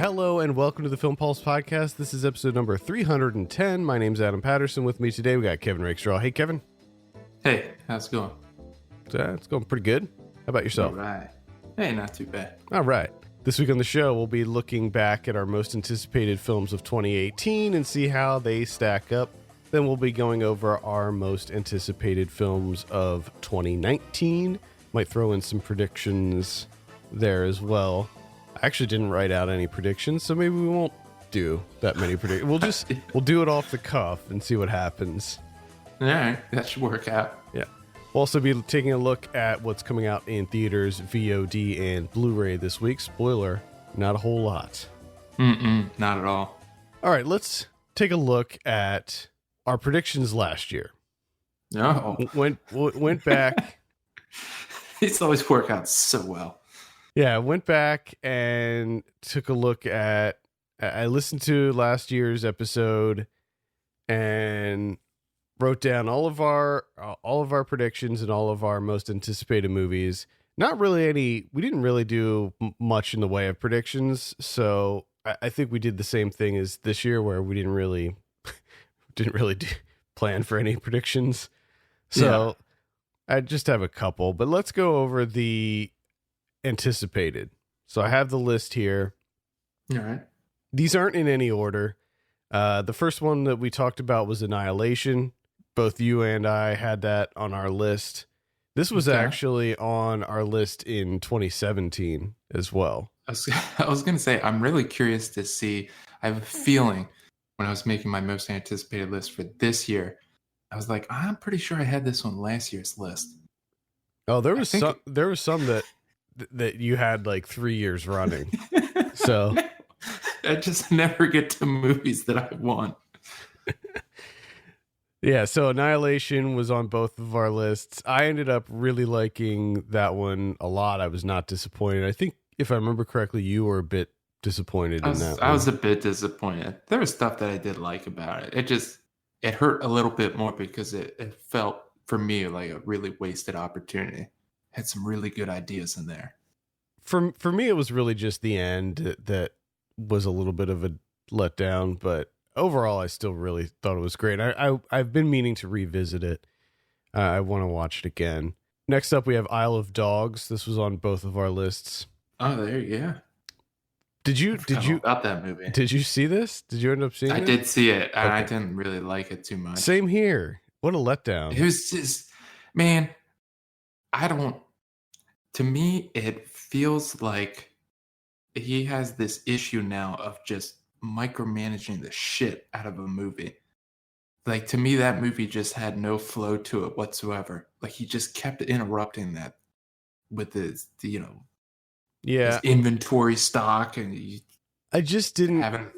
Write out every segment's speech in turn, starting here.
Hello and welcome to the Film Pulse Podcast. This is episode number 310. My name's Adam Patterson. With me today, we got Kevin Rakestraw. Hey, Kevin. Hey, how's it going? It's going pretty good. How about yourself? All right. Hey, not too bad. All right. This week on the show, we'll be looking back at our most anticipated films of 2018 and see how they stack up. Then we'll be going over our most anticipated films of 2019. Might throw in some predictions there as well. I actually didn't write out any predictions, so maybe we won't do that many predictions. We'll do it off the cuff and see what happens. All right, that should work out. Yeah. We'll also be taking a look at what's coming out in theaters, VOD, and Blu-ray this week. Spoiler, not a whole lot. Not at all. All right, let's take a look at our predictions last year. No. Went back. These always work out so well. Yeah, went back and took a look at. I listened to last year's episode and wrote down all of our predictions and all of our most anticipated movies. Not really any. We didn't really do much in the way of predictions, so I think we did the same thing as this year, where we didn't really plan for any predictions. So I just have a couple, but let's go over the anticipated. So I have the list here. All right. These aren't in any order. The first one that we talked about was Annihilation. Both you and I had that on our list. This was actually on our list in 2017 as well. I was going to say, I'm really curious to see. I have a feeling when I was making my most anticipated list for this year, I was like, I'm pretty sure I had this on last year's list. Oh, there was some that you had like 3 years running. So I just never get to movies that I want. Yeah, so Annihilation was on both of our lists. I ended up really liking that one a lot. I was not disappointed. I think if I remember correctly, you were a bit disappointed in that one. I was a bit disappointed. There was stuff that I did like about it. It hurt a little bit more because it felt for me like a really wasted opportunity. Had some really good ideas in there. For me, it was really just the end that was a little bit of a letdown, but overall, I still really thought it was great. I've been meaning to revisit it. I want to watch it again. Next up, we have Isle of Dogs. This was on both of our lists. Oh, there you go. Did you about that movie? Did you see this? Did you end up seeing it? I did see it, and Okay. I didn't really like it too much. Same here. What a letdown. It was just, man, to me, it feels like he has this issue now of just micromanaging the shit out of a movie. Like, to me, that movie just had no flow to it whatsoever. Like, he just kept interrupting that with his, his inventory stock, and I just didn't having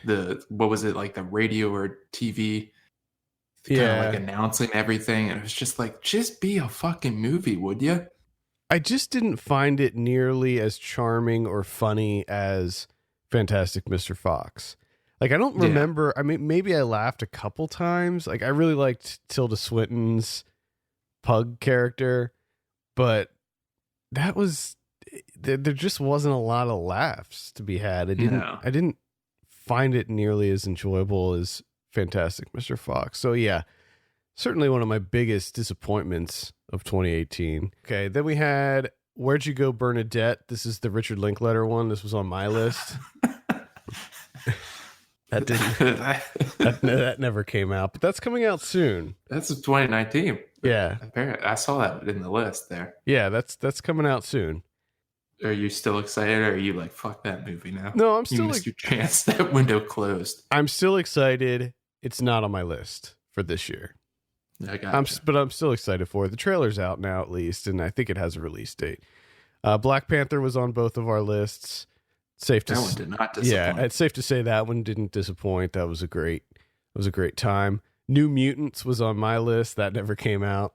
the what was it, like the radio or TV kind of like announcing everything, and it was just like, just be a fucking movie, would you? I just didn't find it nearly as charming or funny as Fantastic Mr. Fox. Like, I don't remember. I mean, maybe I laughed a couple times. Like, I really liked Tilda Swinton's pug character, but there just wasn't a lot of laughs to be had. I didn't find it nearly as enjoyable as Fantastic Mr. Fox. So yeah, certainly one of my biggest disappointments of 2018. Okay, then we had Where'd You Go, Bernadette? This is the Richard Linklater one. This was on my list. That never came out, but that's coming out soon. That's 2019. Yeah. Apparently, I saw that in the list there. Yeah, that's coming out soon. Are you still excited, or are you like, fuck that movie now? No, I'm still you missed your chance. That window closed. I'm still excited. It's not on my list for this year. But I'm still excited for it. The trailer's out now, at least, and I think it has a release date. Black Panther was on both of our lists. That one did not disappoint. Yeah, it's safe to say that one didn't disappoint. That was a great time. New Mutants was on my list. That never came out.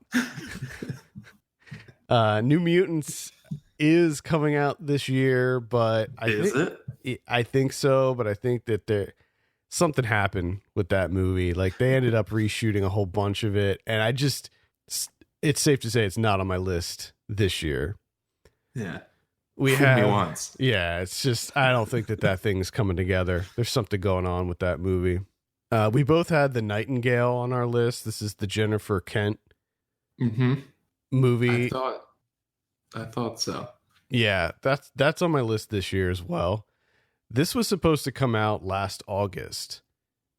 New Mutants is coming out this year, but I think so, but I think that something happened with that movie. Like, they ended up reshooting a whole bunch of it, and it's safe to say it's not on my list this year. Yeah. We Fool me have, once. yeah, it's just, I don't think that thing's coming together. There's something going on with that movie. We both had The Nightingale on our list. This is the Jennifer Kent Mm-hmm. movie. I thought so. Yeah, that's on my list this year as well. This was supposed to come out last August,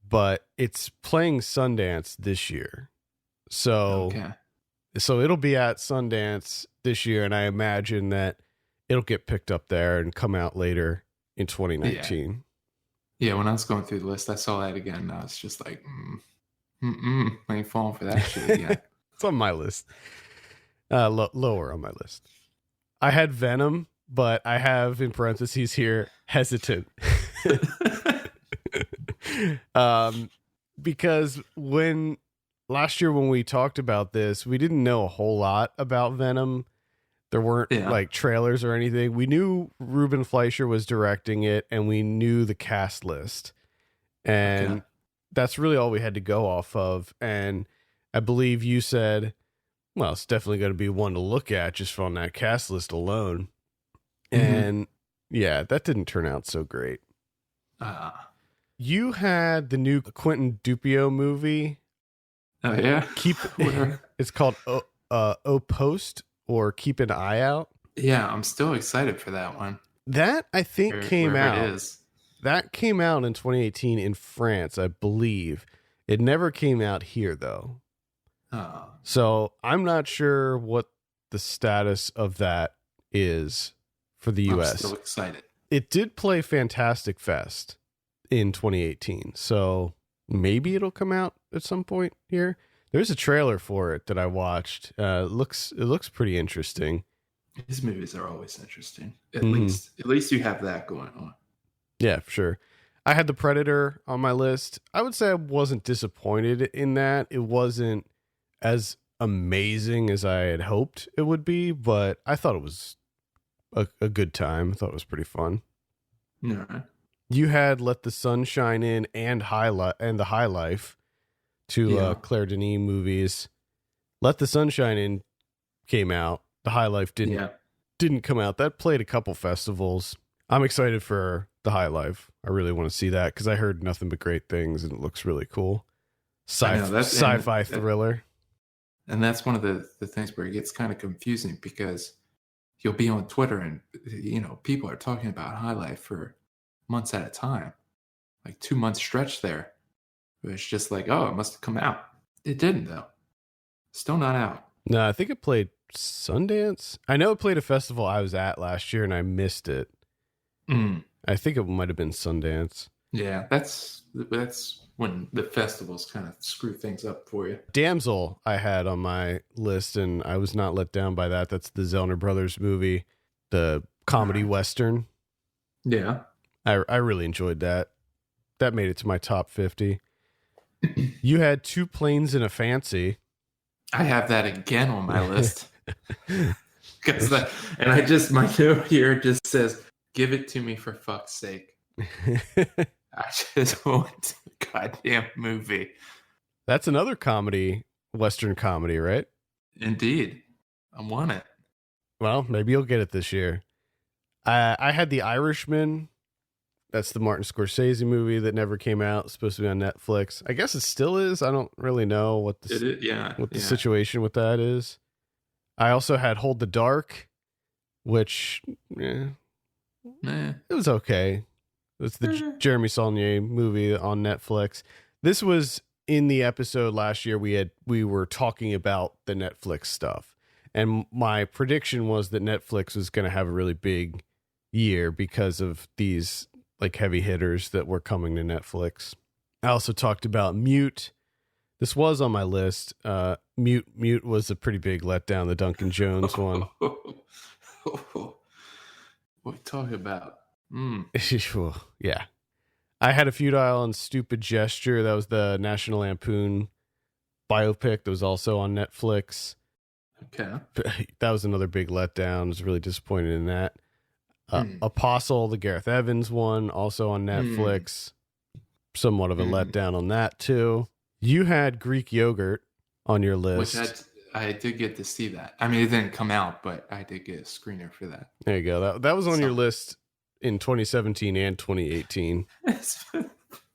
but it's playing Sundance this year. So it'll be at Sundance this year, and I imagine that it'll get picked up there and come out later in 2019. Yeah, when I was going through the list, I saw that again, and I was just like, I ain't falling for that shit again. It's on my list. Lower on my list. I had Venom, but I have in parentheses here hesitant. Because last year when we talked about this, we didn't know a whole lot about Venom. There weren't like trailers or anything. We knew Ruben Fleischer was directing it, and we knew the cast list. And that's really all we had to go off of. And I believe you said, well, it's definitely going to be one to look at just from that cast list alone. And yeah, that didn't turn out so great. You had the new Quentin Dupieux movie. Oh, yeah? It's called O Post, or Keep an Eye Out. Yeah, I'm still excited for that one. That, I think, came out. It is. That came out in 2018 in France, I believe. It never came out here, though. Oh. So I'm not sure what the status of that is for the US. I'm still excited. It did play Fantastic Fest in 2018, so maybe it'll come out at some point here. There's a trailer for it that I watched. It looks pretty interesting. His movies are always interesting. At least you have that going on. Yeah, for sure. I had The Predator on my list. I would say I wasn't disappointed in that. It wasn't as amazing as I had hoped it would be, but I thought it was a good time. I thought it was pretty fun. All right. You had Let the Sun Shine In and The High Life, two Claire Denis movies. Let the Sun Shine In came out. The High Life didn't come out. That played a couple festivals. I'm excited for The High Life. I really want to see that because I heard nothing but great things and it looks really cool. Sci-fi thriller. And that's one of the things where it gets kind of confusing because you'll be on Twitter and, people are talking about High Life for months at a time, like 2 months stretch there. It's just like, oh, it must have come out. It didn't, though. Still not out. No, I think it played Sundance. I know it played a festival I was at last year and I missed it. I think it might have been Sundance. Yeah, that's when the festivals kind of screw things up for you. Damsel I had on my list, and I was not let down by that. That's the Zellner Brothers movie, the comedy Western. Yeah. I really enjoyed that. That made it to my top 50. You had Two Planes and a Fancy. I have that again on my list. My note here just says, give it to me for fuck's sake. I just want the goddamn movie. That's another comedy, Western comedy, right? Indeed. I want it. Well, maybe you'll get it this year. I had The Irishman. That's the Martin Scorsese movie that never came out. It's supposed to be on Netflix. I guess it still is. I don't really know what the situation with that is. I also had Hold the Dark, which it was okay. It's the Jeremy Saulnier movie on Netflix. This was in the episode last year. We were talking about the Netflix stuff, and my prediction was that Netflix was going to have a really big year because of these like heavy hitters that were coming to Netflix. I also talked about Mute. This was on my list. Mute was a pretty big letdown, the Duncan Jones one. What are you talking about? Yeah. I had a Futile and Stupid Gesture. That was the National Lampoon biopic that was also on Netflix. Okay. That was another big letdown. I was really disappointed in that. Apostle, the Gareth Evans one, also on Netflix. Somewhat of a letdown on that too. You had Greek Yogurt on your list. Which I did get to see that. I mean, it didn't come out, but I did get a screener for that. There you go. That was on your list in 2017 and 2018.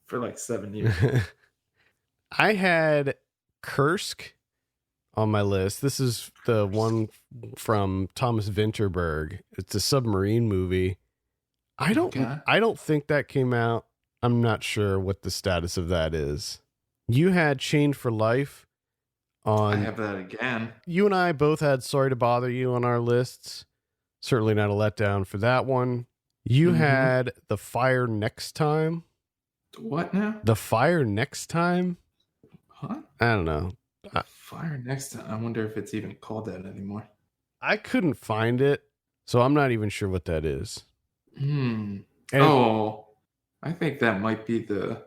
For like 7 years. I had Kursk on my list. This is the one from Thomas Vinterberg. It's a submarine movie. I don't think that came out. I'm not sure what the status of that is. You had Chained for Life on. I have that again. You and I both had Sorry to Bother You on our lists. Certainly not a letdown for that one. You had The Fire Next Time. What now? The Fire Next Time? Huh? I don't know. Fire Next Time. I wonder if it's even called that anymore. I couldn't find it, so I'm not even sure what that is. I think that might be the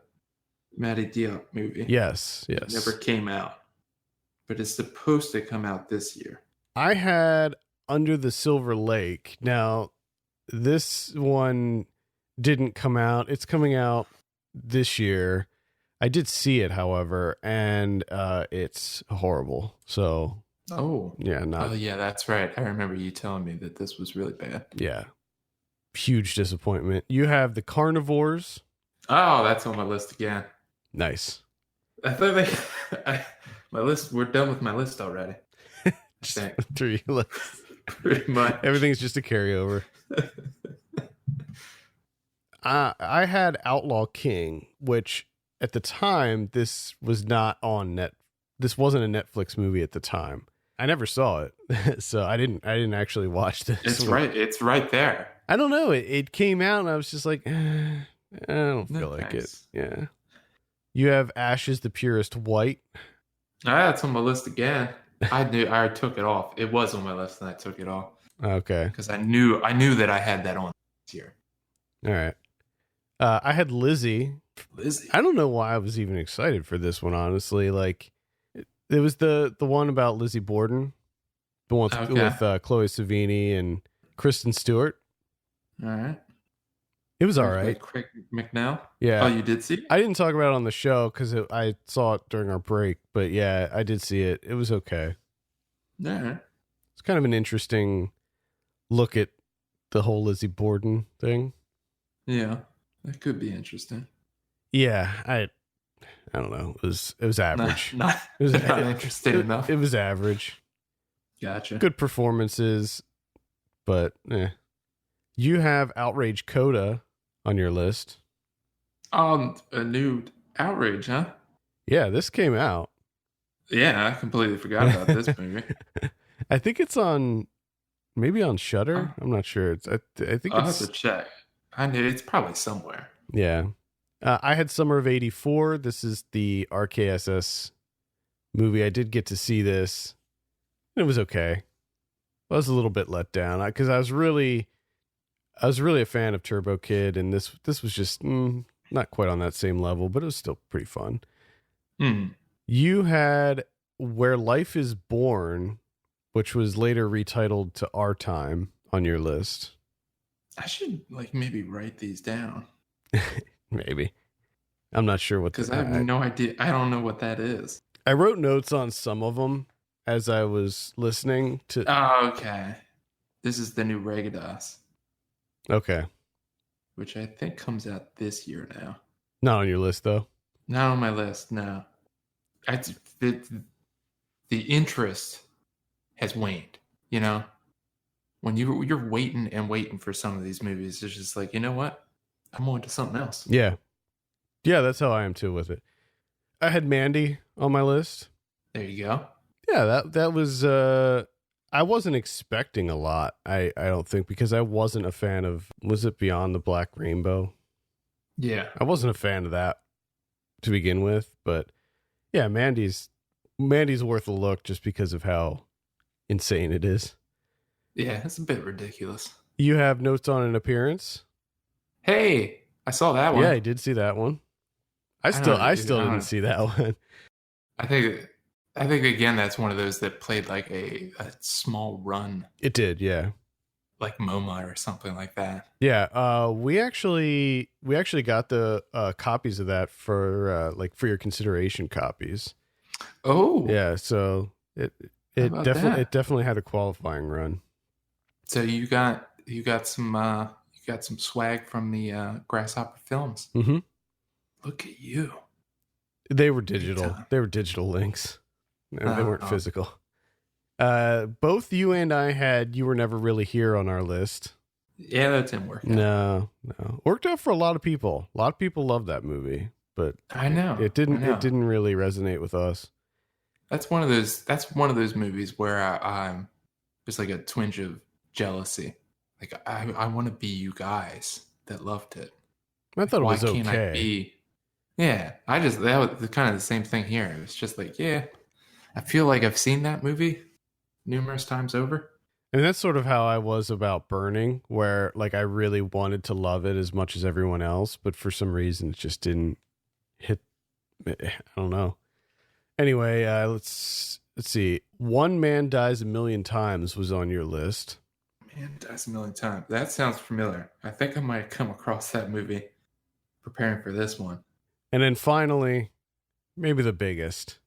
Matty Diop movie. Yes. It never came out, but it's supposed to come out this year. I had Under the Silver Lake. Now, this one didn't come out. It's coming out this year. I did see it, however, and it's horrible. So, yeah, that's right. I remember you telling me that this was really bad. Yeah. Huge disappointment. You have The Carnivores. Oh, that's on my list again. Nice. I thought my list. We're done with my list already. Just 3 lists. Pretty much. Everything's just a carryover. I had Outlaw King, which at the time this was not on net. This wasn't a Netflix movie at the time. I never saw it, so I didn't actually watch this. It's right there. I don't know. It came out, and I was just like, I don't feel like it. Yeah. You have Ashes the Purest White. I had on my list again. I took it off. It was on my list, and I took it off. Okay. Because I knew that I had that on this year. All right. I had Lizzie. I don't know why I was even excited for this one, honestly. Like, it was the one about Lizzie Borden, the one with Chloe Savini and Kristen Stewart. All right. It was all right. Craig McNeil? Yeah. Oh, you did see it? I didn't talk about it on the show because I saw it during our break, but yeah, I did see it. It was okay. All right. It's kind of an interesting look at the whole Lizzie Borden thing. Yeah, that could be interesting. Yeah, I don't know. It was average. Not interesting enough. It was average. Gotcha. Good performances, but You have Outrage Coda on your list. A new Outrage, huh? Yeah, this came out. Yeah, I completely forgot about this movie. I think it's maybe on Shudder. I'm not sure. I think I'll have to check. I knew it's probably somewhere. Yeah. I had Summer of '84. This is the RKSS movie. I did get to see this. It was okay. I was a little bit let down because I was really a fan of Turbo Kid, and this was just not quite on that same level, but it was still pretty fun. You had Where Life is Born, which was later retitled to Our Time, on your list. I should maybe write these down. Maybe. I'm not sure what because I have no idea. I don't know what that is. I wrote notes on some of them as I was listening to. Oh, okay. This is the new Regadas. Okay. Which I think comes out this year now. Not on your list, though. Not on my list, no. The interest has waned, you know? When you're waiting and waiting for some of these movies, it's just like, you know what? I'm on to something else. Yeah. Yeah, that's how I am too with it. I had Mandy on my list. There you go. Yeah, that was I wasn't expecting a lot, I don't think, because I wasn't a fan of, was it Beyond the Black Rainbow? Yeah. I wasn't a fan of that to begin with, but yeah, Mandy's worth a look just because of how insane it is. Yeah, it's a bit ridiculous. You have Notes on an Appearance? Hey, I saw that one. Yeah, I did see that one. I still didn't see that one. I think again that's one of those that played like a small run. It did, yeah. Like MoMA or something like that. Yeah, we actually got the copies of that for your consideration copies. Oh. Yeah, so it How about that? It definitely had a qualifying run. So you got some swag from the Grasshopper films. Mm-hmm. Look at you. They were Big digital. time. They were digital links. They weren't Oh. physical. Both you and I had You Were Never Really Here on our list. Yeah, that didn't work out. No. Worked out for a lot of people. A lot of people loved that movie, but I know. It didn't I know. it didn't really resonate with us. That's one of those movies where I'm just like a twinge of jealousy. Like I want to be you guys that loved it. I thought Why it was can't I okay. be? Yeah, that was kind of the same thing here. It was just like, yeah, I feel like I've seen that movie numerous times over. And that's sort of how I was about Burning, where like I really wanted to love it as much as everyone else, but for some reason it just didn't hit. I don't know. Anyway, let's see. One Man Dies a Million Times was on your list. Man Dies a Million Times. That sounds familiar. I think I might have come across that movie preparing for this one. And then finally, maybe the biggest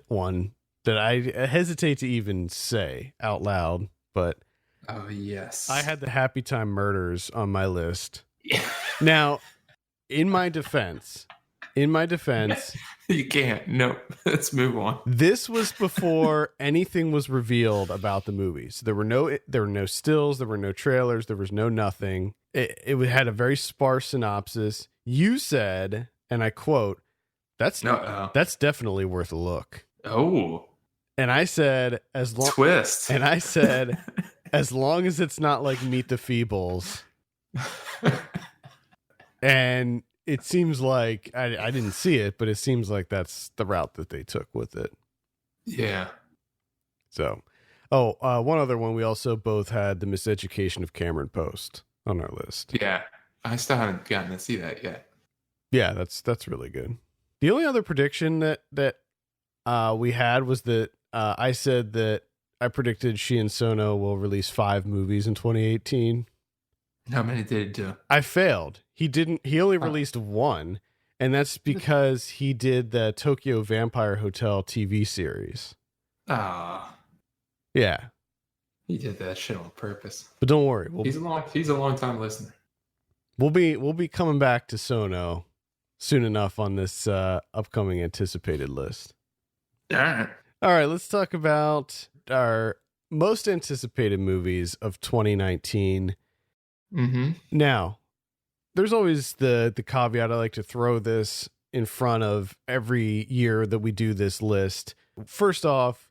one that I hesitate to even say out loud, but oh yes, I had the Happy Time Murders on my list. Yeah. Now, in my defense, you can't. No, let's move on. This was before anything was revealed about the movie. So there were no stills, there were no trailers, there was no nothing. It had a very sparse synopsis. You said, and I quote, "That's definitely worth a look." Oh. And I said, twist. And I said, as long as it's not like Meet the Feebles. And it seems like I didn't see it, but it seems like that's the route that they took with it. Yeah. So, one other one. We also both had The Miseducation of Cameron Post on our list. Yeah. I still haven't gotten to see that yet. Yeah, that's really good. The only other prediction that we had was that I said that I predicted she and Sono will release 5 movies in 2018. How many did it do? I failed. He didn't. He only released 1, and that's because he did the Tokyo Vampire Hotel TV series. Ah. Yeah. He did that shit on purpose. But don't worry. He's a long time listener. We'll be coming back to Sono soon enough on this upcoming anticipated list. All right, let's talk about our most anticipated movies of 2019. Mm-hmm. Now, there's always the caveat. I like to throw this in front of every year that we do this list. First off,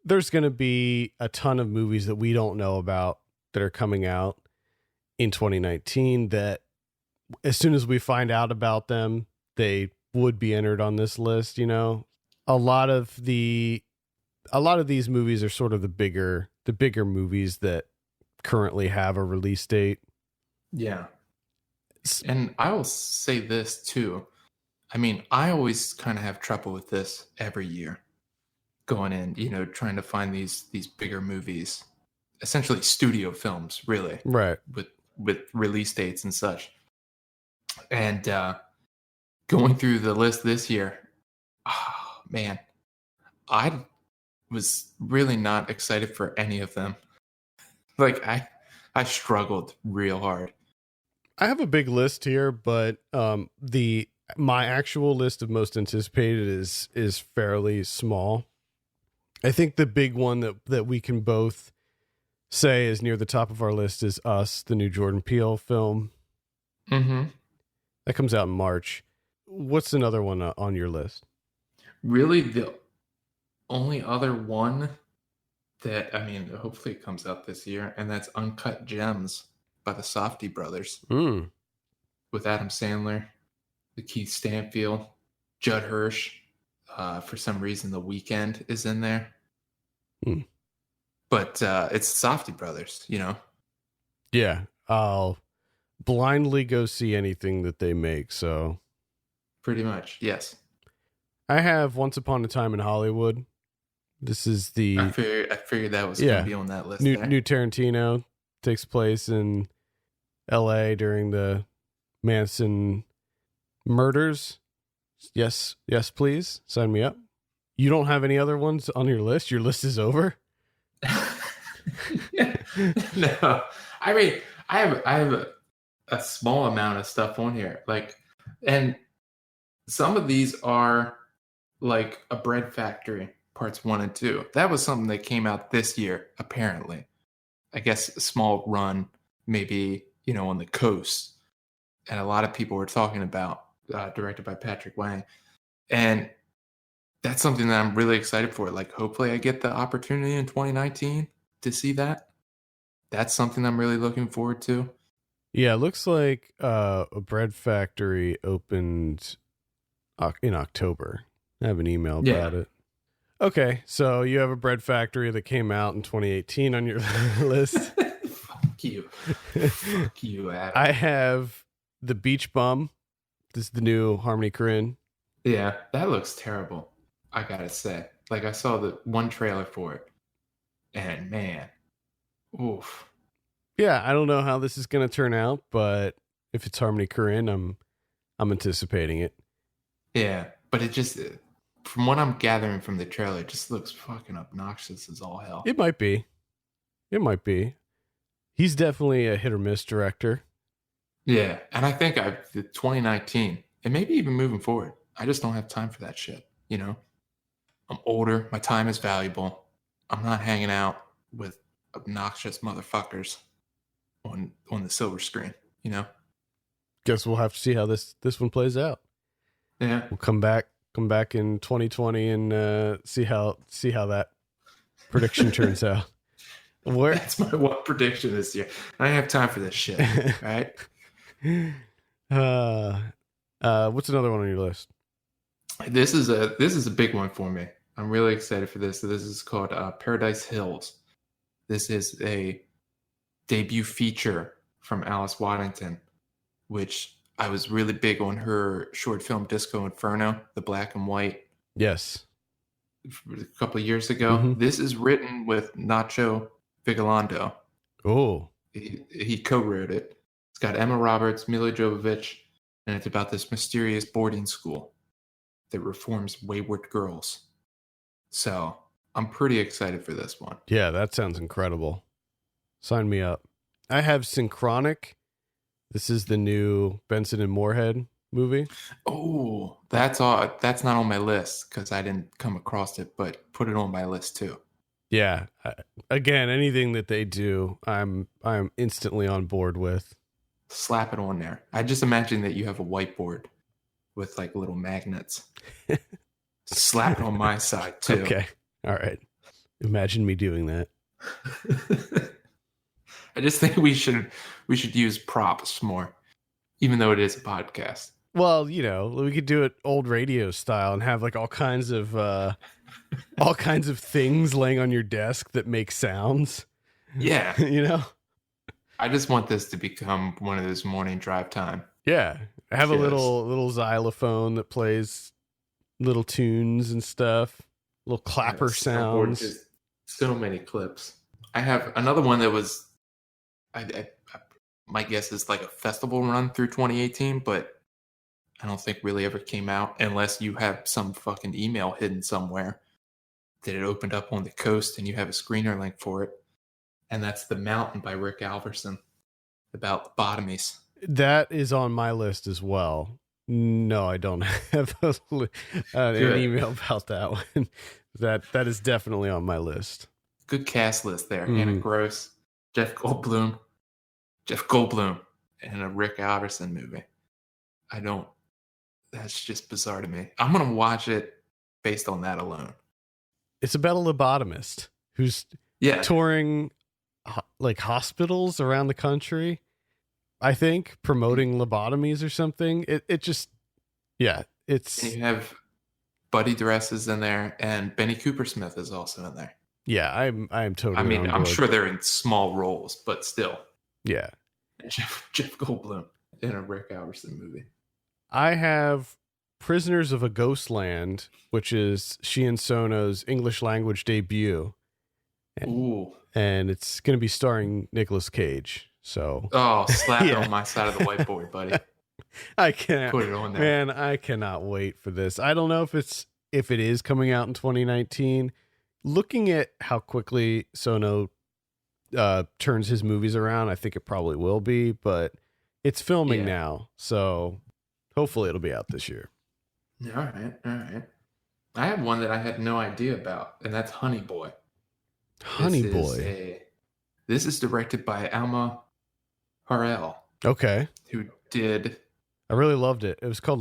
there's going to be a ton of movies that we don't know about that are coming out in 2019 that as soon as we find out about them, they would be entered on this list. You know, a lot of these movies are sort of the bigger movies that currently have a release date. Yeah. And I will say this too. I mean, I always kind of have trouble with this every year going in, trying to find these bigger movies, essentially studio films, really. Right. With release dates and such. And going through the list this year, oh man, I was really not excited for any of them. Like I struggled real hard. I have a big list here, but my actual list of most anticipated is fairly small. I think the big one that we can both say is near the top of our list is Us, the new Jordan Peele film. Mm-hmm. That comes out in March. What's another one on your list? Really, the only other one that, hopefully it comes out this year, and that's Uncut Gems by the Safdie brothers. With Adam Sandler, the Keith Stanfield, Judd Hirsch. For some reason, The Weeknd is in there. But it's the Safdie brothers, Yeah, I'll blindly go see anything that they make. So, pretty much, yes. I have Once Upon a Time in Hollywood. This is the I figured that was going to be on that list. New Tarantino, takes place in L.A. during the Manson murders. Yes, please sign me up. You don't have any other ones on your list? Your list is over? No, I mean, I have a small amount of stuff on here, like, and some of these are like A Bread Factory parts 1 and 2. That was something that came out this year, apparently. I guess a small run, maybe, on the coast, and a lot of people were talking about, directed by Patrick Wang, and that's something that I'm really excited for. Like, hopefully I get the opportunity in 2019 to see that. That's something I'm really looking forward to. Yeah, it looks like A Bread Factory opened in October. I have an email about it. Okay, so you have A Bread Factory that came out in 2018 on your list. Fuck you. Fuck you, Adam. I have The Beach Bum. This is the new Harmony Korine. Yeah, that looks terrible, I gotta say. Like, I saw the one trailer for it, and man, oof. Yeah, I don't know how this is going to turn out, but if it's Harmony Korine, I'm anticipating it. Yeah, but it just, from what I'm gathering from the trailer, it just looks fucking obnoxious as all hell. It might be. He's definitely a hit or miss director. Yeah, and I think the 2019, and maybe even moving forward, I just don't have time for that shit, I'm older, my time is valuable. I'm not hanging out with obnoxious motherfuckers on the silver screen, Guess we'll have to see how this one plays out. Yeah. We'll come back in 2020 and see how that prediction turns out. That's my one prediction this year. I don't have time for this shit. Right? What's another one on your list? This is a big one for me. I'm really excited for this. So this is called Paradise Hills. This is a debut feature from Alice Waddington, which I was really big on her short film Disco Inferno, the black and white. Yes. A couple of years ago. Mm-hmm. This is written with Nacho Vigalondo. Oh. He co-wrote it. It's got Emma Roberts, Mila Jovovich, and it's about this mysterious boarding school that reforms wayward girls. So I'm pretty excited for this one. Yeah, that sounds incredible. Sign me up. I have Synchronic. This is the new Benson and Moorhead movie. Oh, that's odd. That's not on my list because I didn't come across it, but put it on my list too. Yeah. Again, anything that they do, I'm instantly on board with. Slap it on there. I just imagine that you have a whiteboard with like little magnets. Slap it on my side too. Okay. All right. Imagine me doing that. I just think we should use props more, even though it is a podcast. Well, we could do it old radio style and have like all kinds of things laying on your desk that make sounds. Yeah. I just want this to become one of those morning drive time. Yeah. I have a little xylophone that plays little tunes and stuff, little clapper sounds. Just so many clips. I have another one that was, my guess is like a festival run through 2018, but I don't think really ever came out unless you have some fucking email hidden somewhere that it opened up on the coast and you have a screener link for it. And that's The Mountain by Rick Alverson, about lobotomies. That is on my list as well. No, I don't have an email about that one. That is definitely on my list. Good cast list there. Anna Gross, Jeff Goldblum, and a Rick Alverson movie. That's just bizarre to me. I'm going to watch it based on that alone. It's about a lobotomist who's touring like hospitals around the country, I think, promoting lobotomies or something. It's and you have Buddy Dresses in there, and Benny Cooper Smith is also in there. Yeah, I'm totally. I'm sure they're in small roles, but still. Yeah. Jeff Goldblum in a Rick Alverson movie. I have Prisoners of a Ghostland, which is Shion Sono's English language debut. And it's going to be starring Nicolas Cage. So. Oh, slap it on my side of the whiteboard, buddy. I can't put it on there. Man, I cannot wait for this. I don't know if it's if it is coming out in 2019, looking at how quickly Sono turns his movies around, I think it probably will be, but it's filming now, so hopefully it'll be out this year. All right. I have one that I had no idea about, and that's Honey Boy. This is directed by Alma Harrell. Okay. Who did... I really loved it. It was called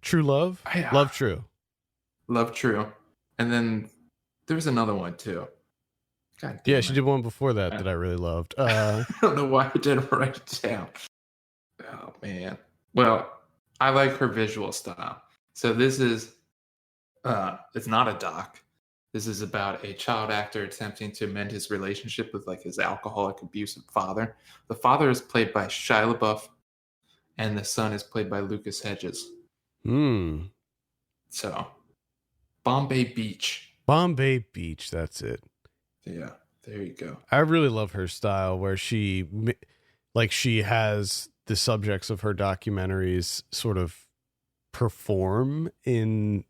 True Love? Love True. Love True. And then there was another one, too. God damn yeah, she did one before that I really loved. I don't know why I didn't write it down. Oh, man. Well, I like her visual style. So this is... it's not a doc. This is about a child actor attempting to mend his relationship with like his alcoholic, abusive father. The father is played by Shia LaBeouf, and the son is played by Lucas Hedges. So, Bombay Beach. Bombay Beach, that's it. Yeah, there you go. I really love her style where she has the subjects of her documentaries sort of perform in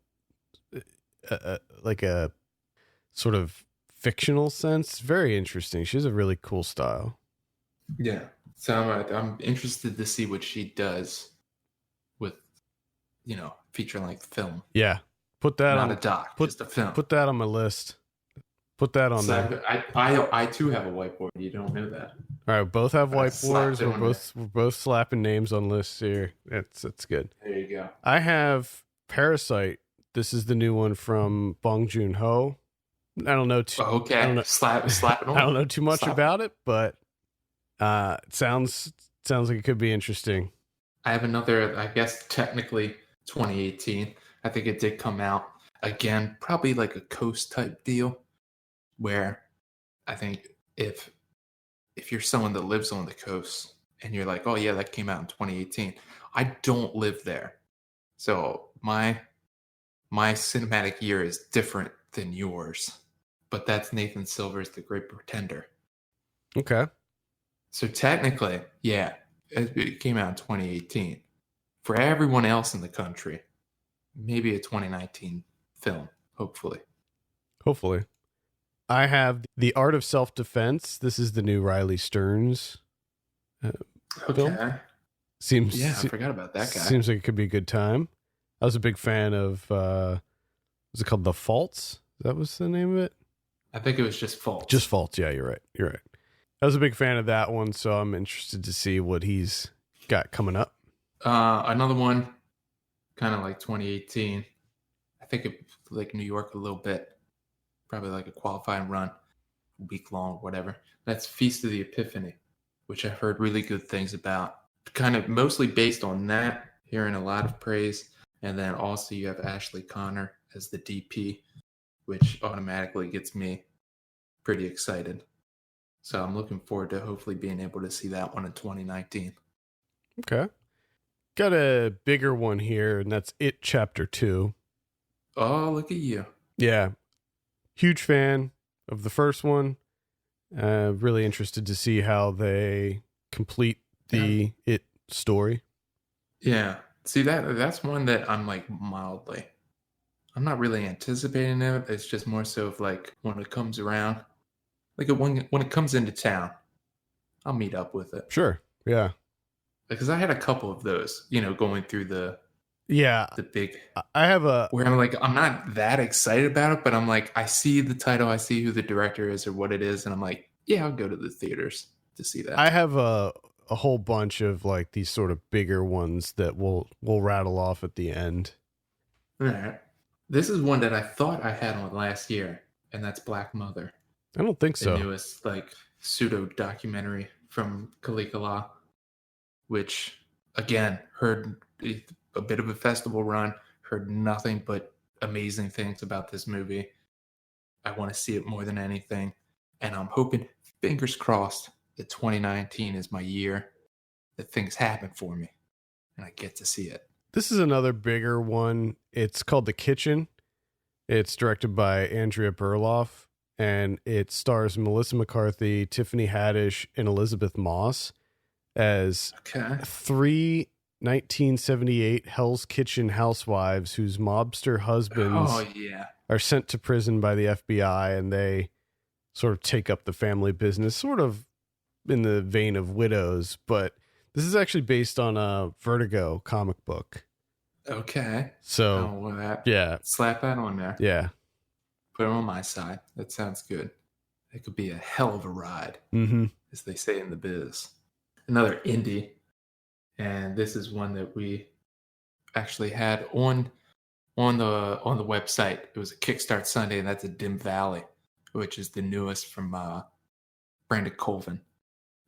like a sort of fictional sense. Very interesting. She has a really cool style. Yeah. So I'm interested to see what she does with, feature-length film. Yeah. Put that Not a doc, just a film. Put that on my list. Put that on there. I too have a whiteboard. You don't know that. All right, both have whiteboards. We're both slapping names on lists here. That's good. There you go. I have Parasite. This is the new one from Bong Joon-ho. I don't know. Okay. I don't know, slap it on. I don't know too much about it, but it sounds like it could be interesting. I have another, I guess technically 2018. I think it did come out again, probably like a coast type deal, where I think if you're someone that lives on the coast and you're like, oh yeah, that came out in 2018. I don't live there, so my cinematic year is different than yours. But that's Nathan Silver's The Great Pretender. Okay. So technically, yeah, it came out in 2018. For everyone else in the country, maybe a 2019 film, hopefully. I have The Art of Self-Defense. This is the new Riley Stearns film. I forgot about that guy. Seems like it could be a good time. I was a big fan of, was it called The Faults? That was the name of it? I think it was just Faults. Just Faults, yeah, you're right. I was a big fan of that one, so I'm interested to see what he's got coming up. Another one, kind of like 2018. I think it like New York a little bit. Probably like a qualifying run, week long, whatever. That's Feast of the Epiphany, which I've heard really good things about. Kind of mostly based on that, hearing a lot of praise. And then also you have Ashley Connor as the DP, which automatically gets me pretty excited. So I'm looking forward to hopefully being able to see that one in 2019. Okay. Got a bigger one here, and that's It Chapter 2. Oh, look at you. Yeah. Huge fan of the first one. Really interested to see how they complete the It story. Yeah. See, that's one that I'm like mildly. I'm not really anticipating it. It's just more so of like when it comes around. Like when it comes into town, I'll meet up with it. Sure. Yeah. Because I had a couple of those, going through the big. I have where I'm like, I'm not that excited about it, but I'm like, I see the title, I see who the director is or what it is, and I'm like, yeah, I'll go to the theaters to see that. I have a whole bunch of like these sort of bigger ones that we'll rattle off at the end. All right. This is one that I thought I had on last year, and that's Black Mother. I don't think so. The newest like pseudo documentary from Caligula, which again heard a bit of a festival run, heard nothing but amazing things about this movie. I want to see it more than anything, and I'm hoping, fingers crossed, that 2019 is my year that things happen for me and I get to see it. This is another bigger one. It's called The Kitchen. It's directed by Andrea Berloff, and it stars Melissa McCarthy, Tiffany Haddish, and Elizabeth Moss as three 1978 Hell's Kitchen housewives whose mobster Oh husbands yeah. are sent to prison by the FBI, and they sort of take up the family business, sort of in the vein of Widows, but this is actually based on a Vertigo comic book. Okay. So, Oh, well, that yeah, slap that on there. yeah. Put it on my side. That sounds good. It could be a hell of a ride, Mm-hmm. as they say in the biz. Another indie, and this is one that we actually had on the website. It was a Kickstart Sunday, and that's a Dim Valley, which is the newest from Brandon Colvin.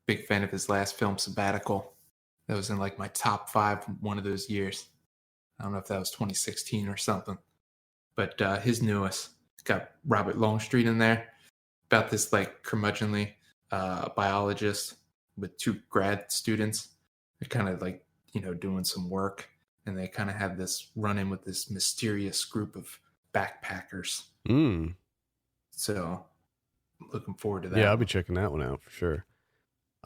Big fan of his last film, Sabbatical. That was in like my top 5 one of those years. I don't know if that was 2016 or something, but his newest. It's got Robert Longstreet in there about this like curmudgeonly biologist with 2 grad students. They're kind of like doing some work, and they kind of have this run in with this mysterious group of backpackers. Mm. So looking forward to that. Yeah, I'll be checking that one out for sure.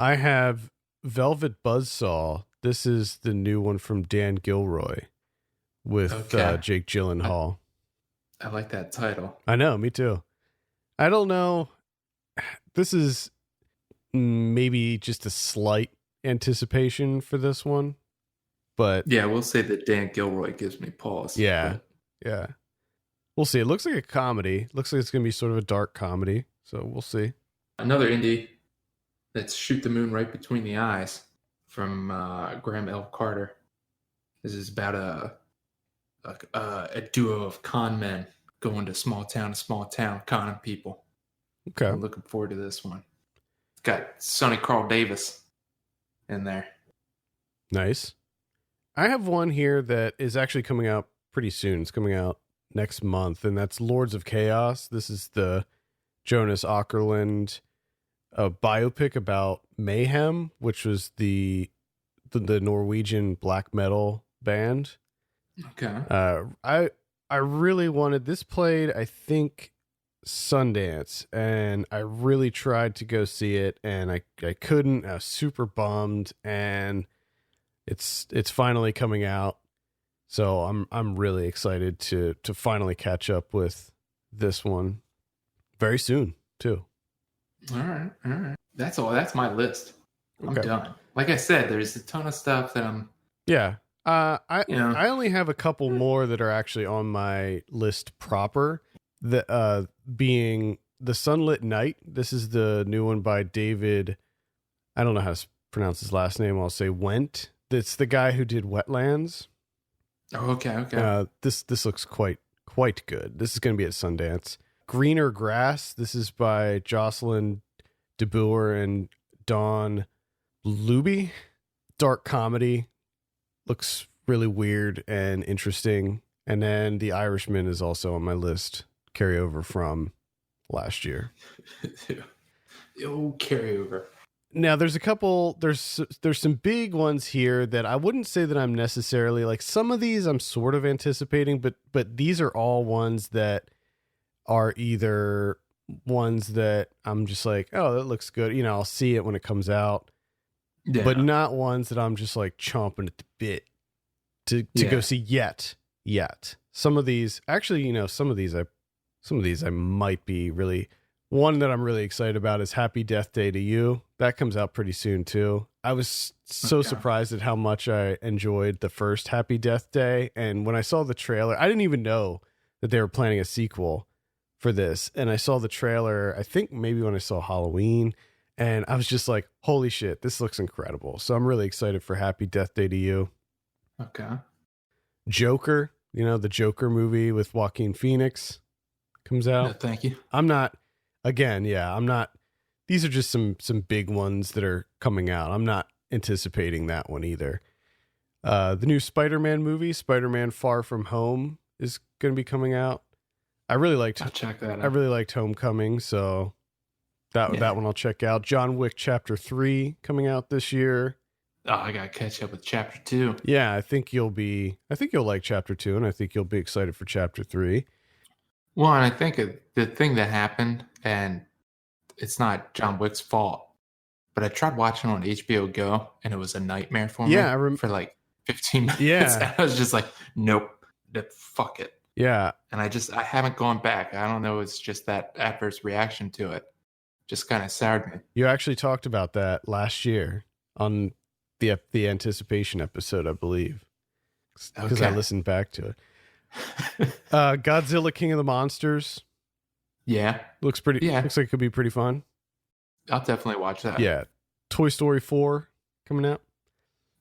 I have Velvet Buzzsaw. This is the new one from Dan Gilroy with Jake Gyllenhaal. I like that title. I know, me too. I don't know. This is maybe just a slight anticipation for this one, but yeah, we'll say that Dan Gilroy gives me pause. Yeah, yeah. We'll see. It looks like a comedy. Looks like it's going to be sort of a dark comedy. So we'll see. Another indie that's Shoot the Moon Right Between the Eyes from Graham L. Carter. This is about a duo of con men going to small town, conning people. Okay. I'm looking forward to this one. It's got Sonny Carl Davis in there. Nice. I have one here that is actually coming out pretty soon. It's coming out next month, and that's Lords of Chaos. This is the Jonas Åkerlund biopic about Mayhem, which was the Norwegian black metal band. Okay. I really wanted this played, I think, Sundance, and I really tried to go see it, and I couldn't. I was super bummed, and it's finally coming out. So I'm really excited to finally catch up with this one very soon too. All right. That's all. That's my list. I'm Okay. done. Like I said, there's a ton of stuff that I'm. Yeah. I only have a couple more that are actually on my list proper. The being The Sunlit Night. This is the new one by David. I don't know how to pronounce his last name. I'll say Went. It's the guy who did Wetlands. Oh, okay. This looks quite good. This is going to be at Sundance. Greener Grass. This is by Jocelyn DeBoer and Dawn Luby. Dark comedy. Looks really weird and interesting. And then The Irishman is also on my list. Carryover from last year. Oh, carryover. Now there's a couple, there's some big ones here that I wouldn't say that I'm necessarily like. Some of these I'm sort of anticipating, but these are all ones that are either ones that I'm just like, oh, that looks good. I'll see it when it comes out, but not ones that I'm just like chomping at the bit to go see yet. Some of these actually, some of these I might be really. One that I'm really excited about is Happy Death Day to You. That comes out pretty soon too. I was so surprised at how much I enjoyed the first Happy Death Day. And when I saw the trailer, I didn't even know that they were planning a sequel for this. And I saw the trailer, I think maybe when I saw Halloween, and I was just like, holy shit, this looks incredible. So I'm really excited for Happy Death Day to You. Okay. Joker, the Joker movie with Joaquin Phoenix comes out. No, thank you. I'm not. These are just some big ones that are coming out. I'm not anticipating that one either. The new Spider-Man movie, Spider-Man Far From Home, is going to be coming out. I'll check that out. I really liked Homecoming, so that one I'll check out. John Wick Chapter 3 coming out this year. Oh, I got to catch up with Chapter 2. Yeah, I think you'll like Chapter 2, and I think you'll be excited for Chapter 3. Well, and I think the thing that happened, and it's not John Wick's fault, but I tried watching on HBO Go, and it was a nightmare for me for like 15 minutes. Yeah. I was just like, nope, fuck it. Yeah. And I haven't gone back. I don't know. It's just that adverse reaction to it. Just kind of soured me. You actually talked about that last year on the anticipation episode, I believe, because I listened back to it. Godzilla King of the Monsters. Yeah. Looks pretty. Yeah. Looks like it could be pretty fun. I'll definitely watch that. Yeah. Toy Story 4 coming out.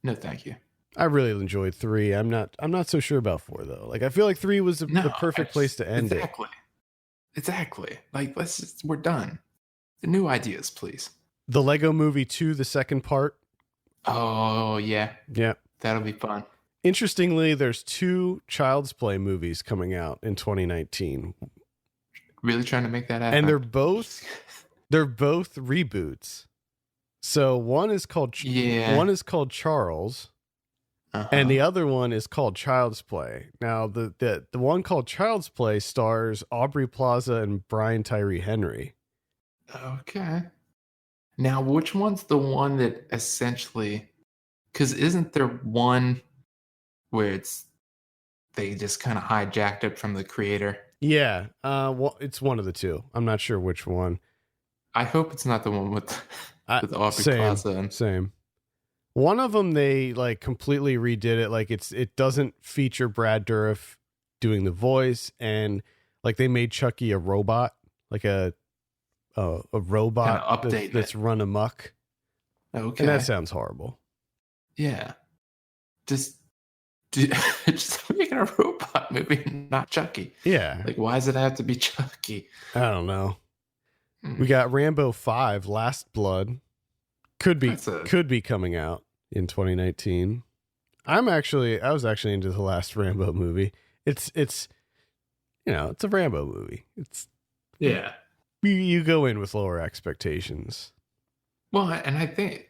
No, thank you. I really enjoyed 3. I'm not so sure about 4 though. Like I feel like 3 was the perfect place to end it. Exactly. Like we're done. The new ideas, please. The Lego Movie 2, the second part. Oh yeah. Yeah. That'll be fun. Interestingly, there's 2 Child's Play movies coming out in 2019. Really trying to make that happen. And they're both reboots. So one is called Charles, and the other one is called Child's Play. Now the one called Child's Play stars Aubrey Plaza and Brian Tyree Henry. Okay. Now, which one's the one that essentially? Because isn't there one where they just kind of hijacked it from the creator? Yeah. Well, it's one of the two. I'm not sure which one. I hope it's not the one with Aubrey Plaza. Same. One of them they like completely redid it. Like it doesn't feature Brad Dourif doing the voice, and like they made Chucky a robot, like a robot that's run amok. Okay, and that sounds horrible. Yeah, just making a robot movie, not Chucky. Yeah, like why does it have to be Chucky? I don't know. We got Rambo 5: Last Blood. Could be coming out in 2019. I was actually into the last Rambo movie. It's it's a Rambo movie. You go in with lower expectations. Well, and I think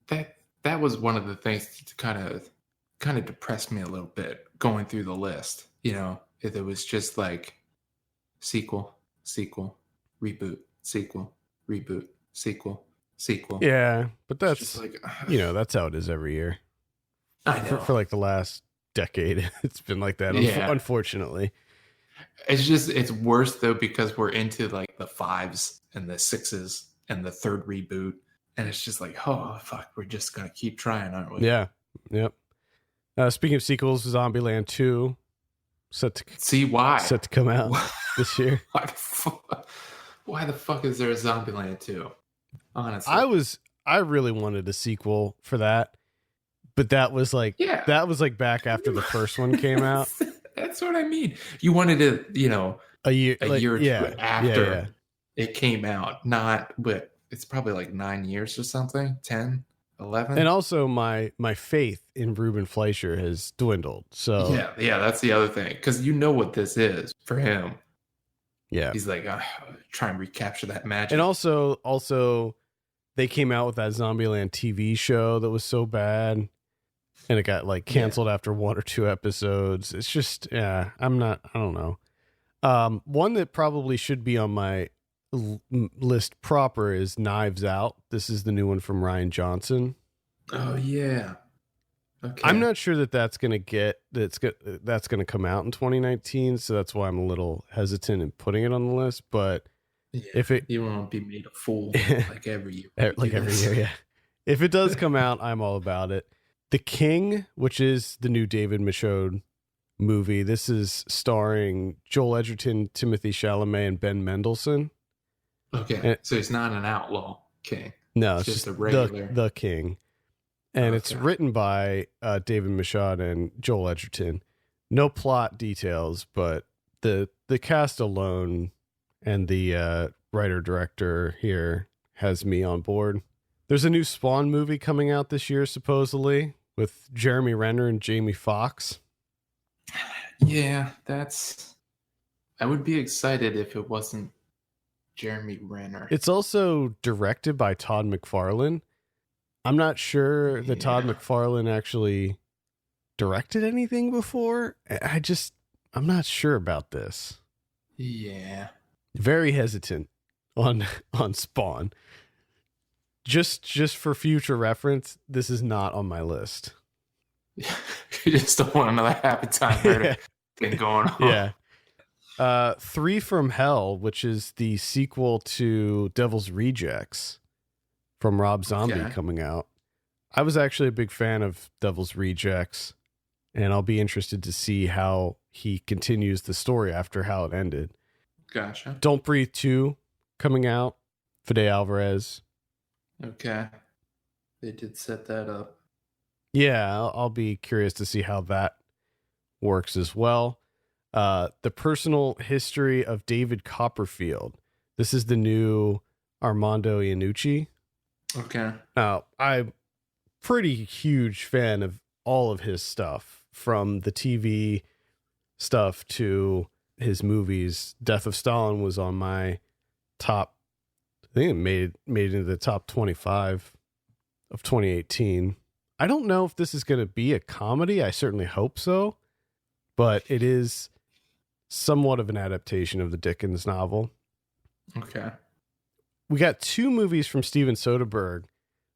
that was one of the things that kind of depressed me a little bit going through the list. If it was just like sequel, reboot, sequel, reboot, sequel. Yeah, but that's like, that's how it is every year. I know. For like the last decade, it's been like that. Yeah. Unfortunately, it's worse though because we're into like the 5s and the 6s and the third reboot, and it's just like, oh fuck, we're just gonna keep trying, aren't we? Yeah. Yep. Speaking of sequels, Zombieland 2 set to come out this year. Why the fuck is there a Zombieland 2? Honestly, I really wanted a sequel for that, but that was like back after the first one came out. That's what I mean. You wanted to, a year or two after it came out, but it's probably like 9 years or something, 10, 11. And also my faith in Ruben Fleischer has dwindled. So yeah, that's the other thing, because what this is for him. Yeah, he's like, try and recapture that magic. And also, they came out with that Zombieland TV show that was so bad, and it got like canceled after 1 or 2 episodes. It's just, I don't know. One that probably should be on my list proper is Knives Out. This is the new one from Rian Johnson. Oh yeah. Okay. I'm not sure that's going to come out in 2019, so that's why I'm a little hesitant in putting it on the list. But if you won't be made a fool like every year, yeah. If it does come out, I'm all about it. The King, which is the new David Michôd movie. This is starring Joel Edgerton, Timothy Chalamet, and Ben Mendelsohn. Okay, so he's not an outlaw king. No, it's just a regular the King. And it's written by David Michôd and Joel Edgerton. No plot details, but the cast alone and the writer-director here has me on board. There's a new Spawn movie coming out this year, supposedly, with Jeremy Renner and Jamie Foxx. Yeah, I would be excited if it wasn't Jeremy Renner. It's also directed by Todd McFarlane. I'm not sure that Todd McFarlane actually directed anything before. I'm not sure about this. Yeah. Very hesitant on Spawn. Just for future reference, this is not on my list. You just don't want another Happy Time murder thing going on. Yeah. Three from Hell, which is the sequel to Devil's Rejects from Rob Zombie coming out. I was actually a big fan of Devil's Rejects, and I'll be interested to see how he continues the story after how it ended. Gotcha. Don't Breathe 2 coming out. Fede Alvarez. Okay. They did set that up. Yeah, I'll be curious to see how that works as well. The Personal History of David Copperfield. This is the new Armando Iannucci. Okay. Now, I'm pretty huge fan of all of his stuff, from the TV stuff to his movies. Death of Stalin was on my top. I think it made it into the top 25 of 2018. I don't know if this is going to be a comedy. I certainly hope so, but it is somewhat of an adaptation of the Dickens novel. Okay. We got two movies from Steven Soderbergh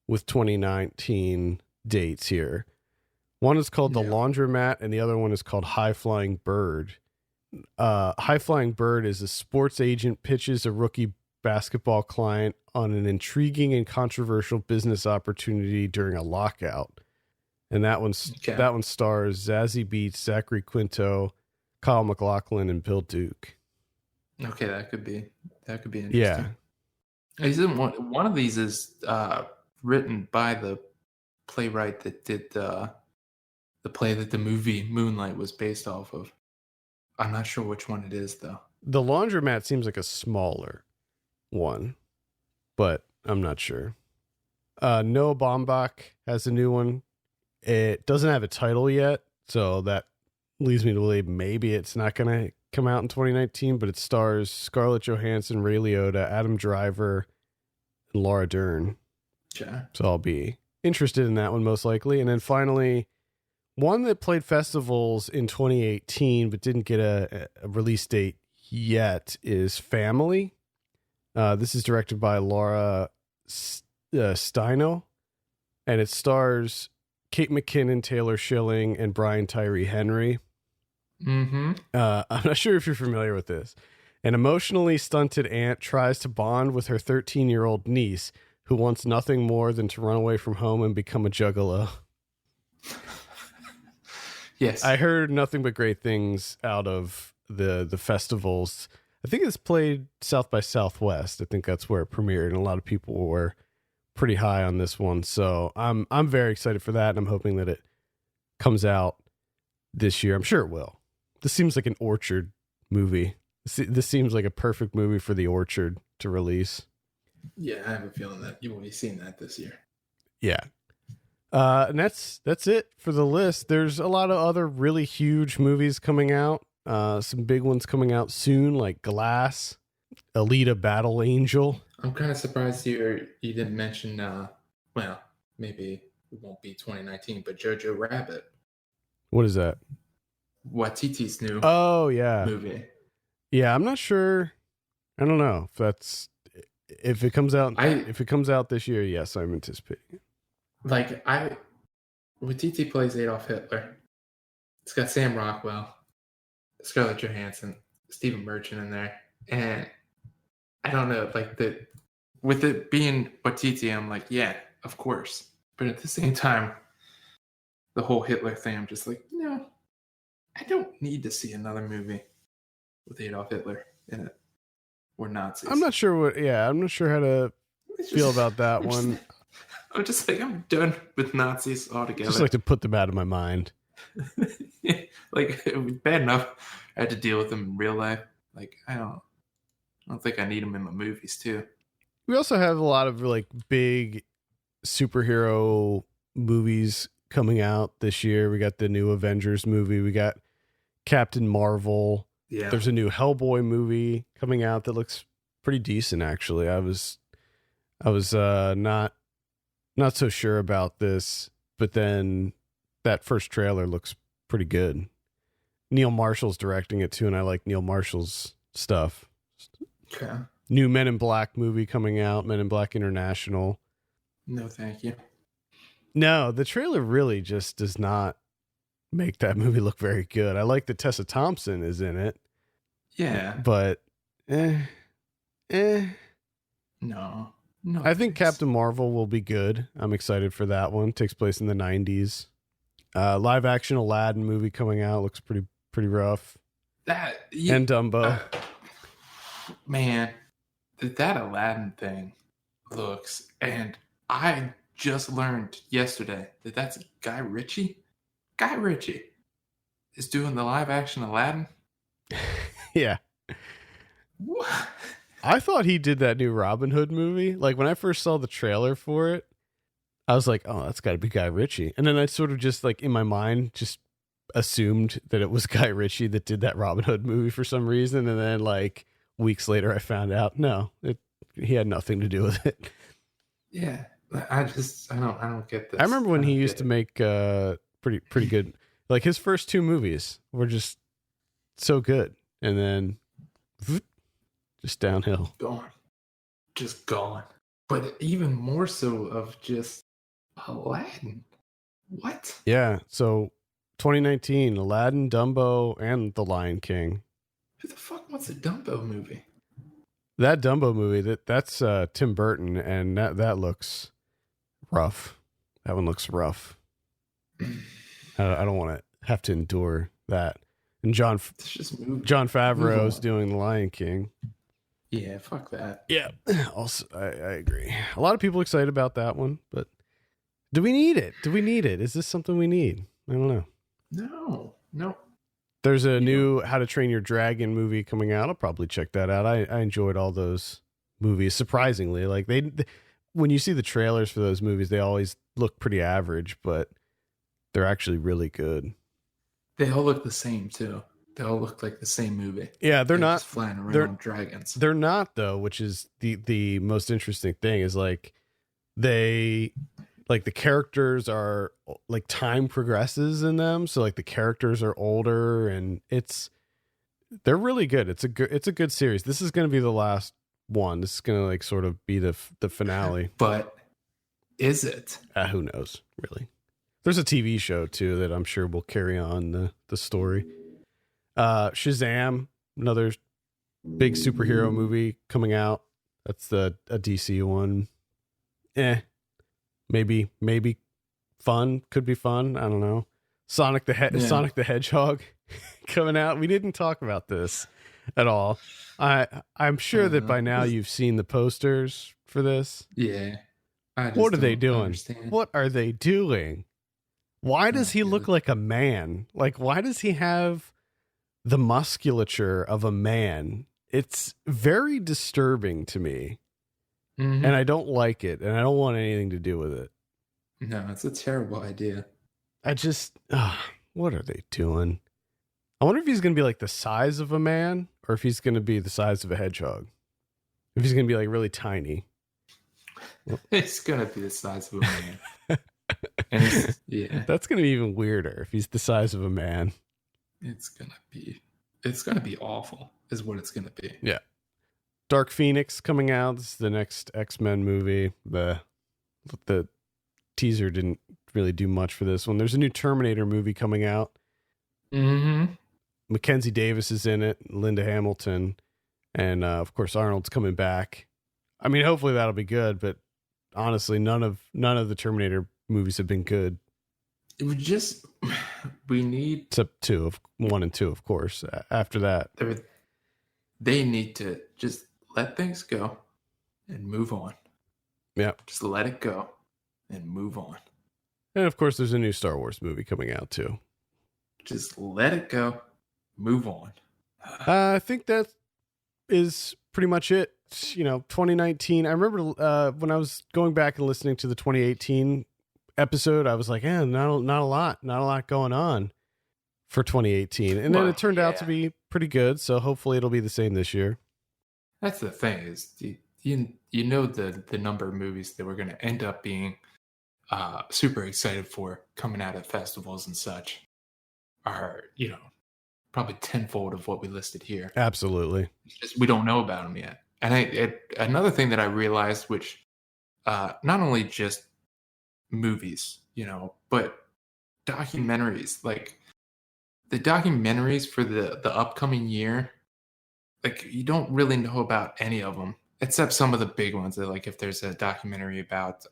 with 2019 dates here. One is called The Laundromat, and the other one is called High Flying Bird. High Flying Bird is a sports agent pitches a rookie basketball client on an intriguing and controversial business opportunity during a lockout. And that one stars Zazie Beetz, Zachary Quinto, Kyle MacLachlan, and Bill Duke. Okay, that could be interesting. Yeah. One of these is written by the playwright that did the play that the movie Moonlight was based off of. I'm not sure which one it is, though. The Laundromat seems like a smaller one, but I'm not sure. Noah Baumbach has a new one. It doesn't have a title yet, so that leads me to believe maybe it's not going to come out in 2019, but it stars Scarlett Johansson, Ray Liotta, Adam Driver, and Laura Dern. Sure. So I'll be interested in that one most likely. And then finally, one that played festivals in 2018 but didn't get a release date yet is Family. This is directed by Laura Steino, and it stars Kate McKinnon, Taylor Schilling, and Brian Tyree Henry. Mm-hmm. I'm not sure if you're familiar with this. An emotionally stunted aunt tries to bond with her 13-year-old niece, who wants nothing more than to run away from home and become a juggalo. Yes. I heard nothing but great things out of the festivals. I think it's played South by Southwest. I think that's where it premiered, and a lot of people were pretty high on this one. So I'm very excited for that, and I'm hoping that it comes out this year. I'm sure it will. This seems like an Orchard movie. This seems like a perfect movie for the Orchard to release. Yeah, I have a feeling that you will be seeing that this year. Yeah. And that's it for the list. There's a lot of other really huge movies coming out. Some big ones coming out soon, like Glass, Alita Battle Angel. I'm kind of surprised you didn't mention, well, maybe it won't be 2019, but Jojo Rabbit. What is that? Waititi's new movie. Yeah, I'm not sure. I don't know if it comes out. If it comes out this year, yes, I'm anticipating it. Like Waititi plays Adolf Hitler. It's got Sam Rockwell, Scarlett Johansson, Stephen Merchant in there, and I don't know, like with it being Waititi, I'm like, yeah, of course. But at the same time, the whole Hitler thing, I'm just like, no, I don't need to see another movie with Adolf Hitler in it or Nazis. I'm not sure how to feel about that one. I'm just like, I'm done with Nazis altogether. Just like to put them out of my mind. Like, it was bad enough I had to deal with them in real life. Like, I don't think I need them in my movies too. We also have a lot of like big superhero movies coming out this year. We got the new Avengers movie. We got Captain Marvel. Yeah. There's a new Hellboy movie coming out that looks pretty decent, actually. I was not so sure about this, but then that first trailer looks pretty good. Neil Marshall's directing it too, and I like Neil Marshall's stuff. Okay. New Men in Black movie coming out, Men in Black International. No, thank you. No, the trailer really just does not make that movie look very good. I like that Tessa Thompson is in it. Yeah. But eh. No. I think Thanks. Captain Marvel will be good. I'm excited for that one. Takes place in the 90s. Live action Aladdin movie coming out, looks pretty rough. And Dumbo. Man, that Aladdin thing looks, and I just learned yesterday that that's Guy Ritchie. Guy Ritchie is doing the live action Aladdin. Yeah. What? I thought he did that new Robin Hood movie. Like when I first saw the trailer for it, I was like, oh, that's got to be Guy Ritchie. And then I sort of just like in my mind just assumed that it was Guy Ritchie that did that Robin Hood movie for some reason. And then like weeks later, I found out, no, he had nothing to do with it. Yeah. I don't get this. I remember when he used to make pretty good, like his first two movies were just so good. And then just downhill. Just gone. But even more so of just Aladdin. What? Yeah. So 2019, Aladdin, Dumbo, and The Lion King. Who the fuck wants a Dumbo movie? That Dumbo movie, that's Tim Burton, and that looks rough. That one looks rough. I don't want to have to endure that. And John Favreau's doing The Lion King. Yeah, fuck that. Yeah, also I agree. A lot of people excited about that one, but do we need it? Is this something we need? I don't know. No. There's a new How to Train Your Dragon movie coming out. I'll probably check that out. I enjoyed all those movies, surprisingly. Like they when you see the trailers for those movies, they always look pretty average, but they're actually really good. They all look the same too. They all look like the same movie. Yeah, they're not just flying around on dragons. They're not though, which is the most interesting thing is like the characters are like time progresses in them, so like the characters are older and they're really good. It's a good series. This is going to be the last one. This is going to like sort of be the finale. But is it? Who knows, really. There's a TV show too that I'm sure will carry on the story. Shazam, another big superhero movie coming out. That's a DC one. Maybe fun, could be fun. I don't know. Sonic the Hedgehog coming out. We didn't talk about this at all. I'm sure that by now you've seen the posters for this. Yeah. What are they doing? Understand. What are they doing? Why does he look like a man? Like, why does he have the musculature of a man? It's very disturbing to me. Mm-hmm. And I don't like it. And I don't want anything to do with it. No, it's a terrible idea. What are they doing? I wonder if he's going to be like the size of a man or if he's going to be the size of a hedgehog. If he's going to be like really tiny. It's going to be the size of a man. And that's going to be even weirder if he's the size of a man. It's going to be awful is what it's going to be. Yeah. Dark Phoenix coming out. This is the next X-Men movie. The teaser didn't really do much for this one. There's a new Terminator movie coming out. Mm-hmm. Mackenzie Davis is in it, Linda Hamilton, and of course Arnold's coming back. I mean, hopefully that'll be good, but honestly, none of the Terminator movies have been good. We need except 1 and 2, of course. After that, they need to just let things go and move on. Yeah, just let it go and move on. And of course, there's a new Star Wars movie coming out too. Just let it go, move on. I think that is pretty much it. 2019. I remember when I was going back and listening to the 2018 episode, I was like, not a lot going on for 2018. And then it turned out to be pretty good. So hopefully it'll be the same this year. That's the thing is, you know the number of movies that we're going to end up being super excited for coming out at festivals and such are, probably tenfold of what we listed here. Absolutely. It's just we don't know about them yet. And another thing that I realized, which not only just movies, but documentaries, like the documentaries for the upcoming year, like you don't really know about any of them except some of the big ones. Like if there's a documentary about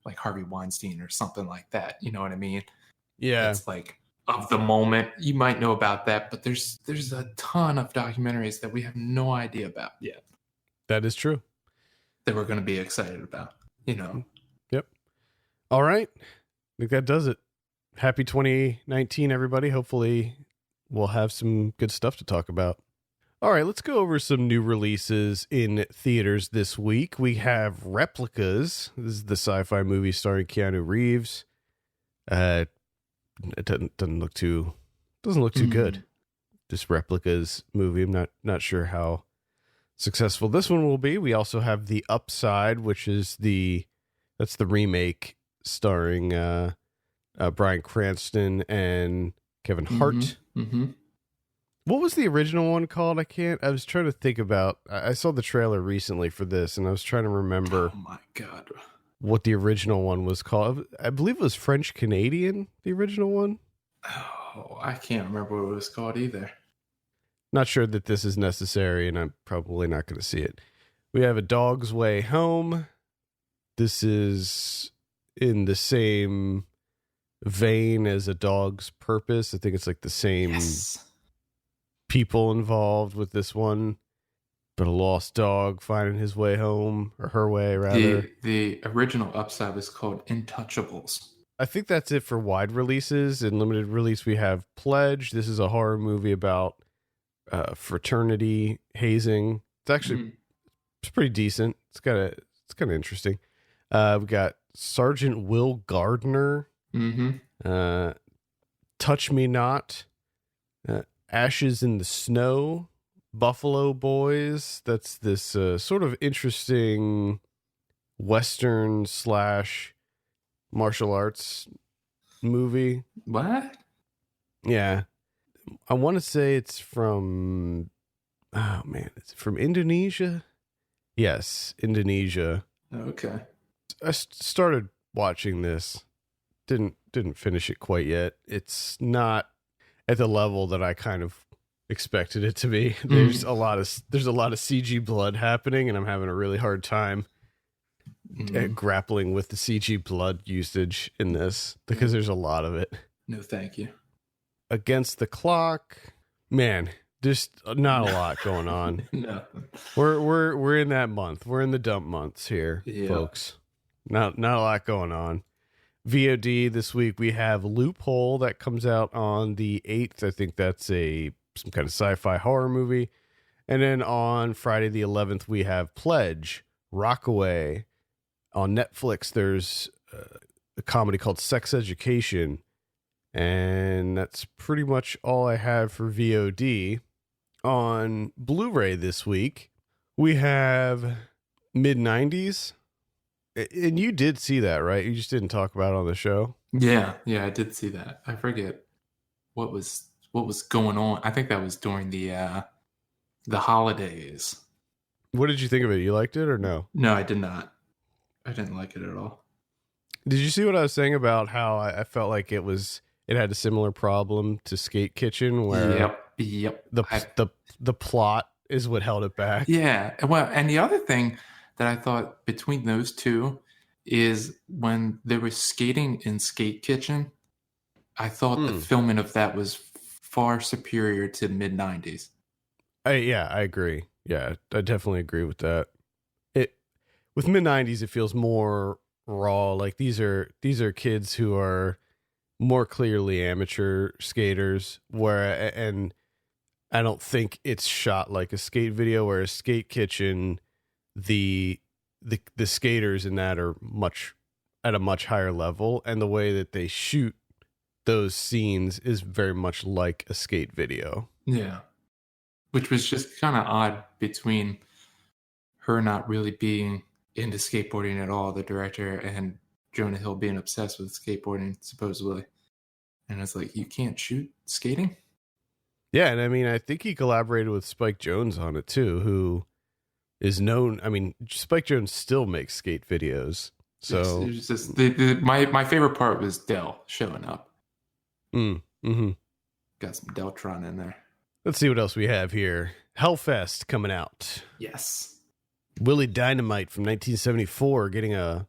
like Harvey Weinstein or something like that, you know what I mean? Yeah, That's like of the moment. You might know about that, but there's a ton of documentaries that we have no idea about yet that is true. that we're going to be excited about. You know. Yep. All right. I think that does it. Happy 2019, everybody. Hopefully, we'll have some good stuff to talk about. All right, let's go over some new releases in theaters this week. We have Replicas. This is the sci-fi movie starring Keanu Reeves. It doesn't look too good. This Replicas movie. I'm not sure how successful this one will be. We also have The Upside, which is that's the remake starring Bryan Cranston and Kevin Hart. What was the original one called? I was trying to think about. I saw the trailer recently for this, and I was trying to remember. Oh my God. What the original one was called. I believe it was French Canadian, the original one. Oh, I can't remember what it was called either. Not sure that this is necessary, and I'm probably not going to see it. We have A Dog's Way Home. This is in the same vein as A Dog's Purpose. I think it's like the same people involved with this one, but a lost dog finding his way home, or her way rather. The original Upside was called Untouchables. I think that's it for wide releases. In limited release, we have Pledge. This is a horror movie about fraternity hazing. It's actually it's pretty decent. It's kind of interesting. We got Sergeant Will Gardner. Touch Me Not. Ashes in the Snow. Buffalo Boys. That's this sort of interesting Western / martial arts movie. What? Yeah. I want to say it's from, oh man, it's from Indonesia. Yes, Indonesia. Okay. I started watching this. Didn't finish it quite yet. It's not at the level that I kind of expected it to be. There's a lot of CG blood happening, and I'm having a really hard time grappling with the CG blood usage in this because there's a lot of it. No, thank you. Against the Clock, man, just not a lot going on. No. We're in that month. We're in the dump months here, folks. Not a lot going on. VOD this week we have Loophole that comes out on the 8th. I think that's some kind of sci-fi horror movie. And then on Friday the 11th we have Pledge, Rockaway. On Netflix there's a comedy called Sex Education. And that's pretty much all I have for VOD. On Blu-ray this week, we have Mid-90s. And you did see that, right? You just didn't talk about it on the show. Yeah, I did see that. I forget what was going on. I think that was during the holidays. What did you think of it? You liked it or no? No, I did not. I didn't like it at all. Did you see what I was saying about how I felt like it had a similar problem to Skate Kitchen where Yep. The plot is what held it back. Yeah. Well, and the other thing that I thought between those two is when there was skating in Skate Kitchen, I thought the filming of that was far superior to Mid-90s. I agree. Yeah, I definitely agree with that. With Mid-90s, it feels more raw. Like these are kids who are more clearly amateur skaters, and I don't think it's shot like a skate video. Whereas Skate Kitchen, the skaters in that are at a much higher level, and the way that they shoot those scenes is very much like a skate video. Yeah, which was just kind of odd between her not really being into skateboarding at all, the director, and Jonah Hill being obsessed with skateboarding supposedly. And it's like, you can't shoot skating? Yeah, and I mean, I think he collaborated with Spike Jonze on it too, who is known. I mean, Spike Jonze still makes skate videos. So it's just my favorite part was Dell showing up. Mm-hmm. Got some Deltron in there. Let's see what else we have here. Hellfest coming out. Yes. Willie Dynamite from 1974 getting a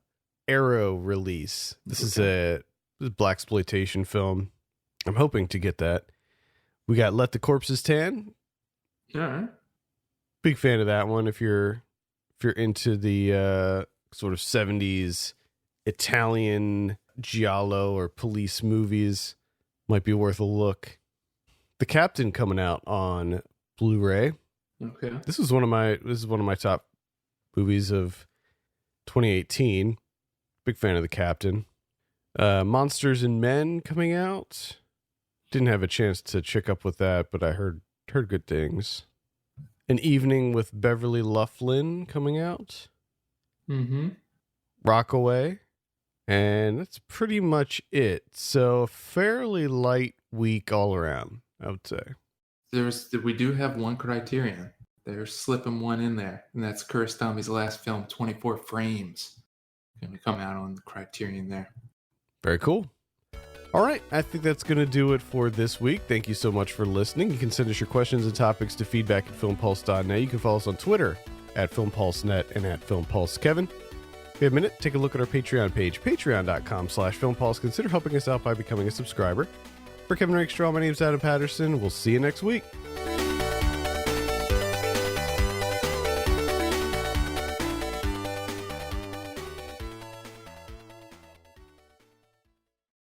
Arrow release. This is a blaxploitation film. I'm hoping to get that. We got Let the Corpses Tan. All right. Big fan of that one. If you're into the sort of 70s Italian giallo or police movies, might be worth a look. The Captain coming out on Blu-ray. Okay. This is one of my top movies of 2018. Big fan of The Captain. Monsters and Men coming out. Didn't have a chance to check up with that, but I heard good things. An Evening with Beverly Loughlin coming out. Mm-hmm. Rockaway. And that's pretty much it. So fairly light week all around, I would say. We do have one Criterion. They're slipping one in there, and that's Kurosami's last film, 24 Frames. Going to come out on the Criterion there. Very cool. All right, I think that's going to do it for this week. Thank you so much for listening. You can send us your questions and topics to feedback@filmpulse.net. You can follow us on Twitter @FilmPulseNet and @FilmPulseKevin. If you have a minute, take a look at our Patreon page, patreon.com/FilmPulse. Consider helping us out by becoming a subscriber. For Kevin Rakestraw, my name's Adam Patterson. We'll see you next week.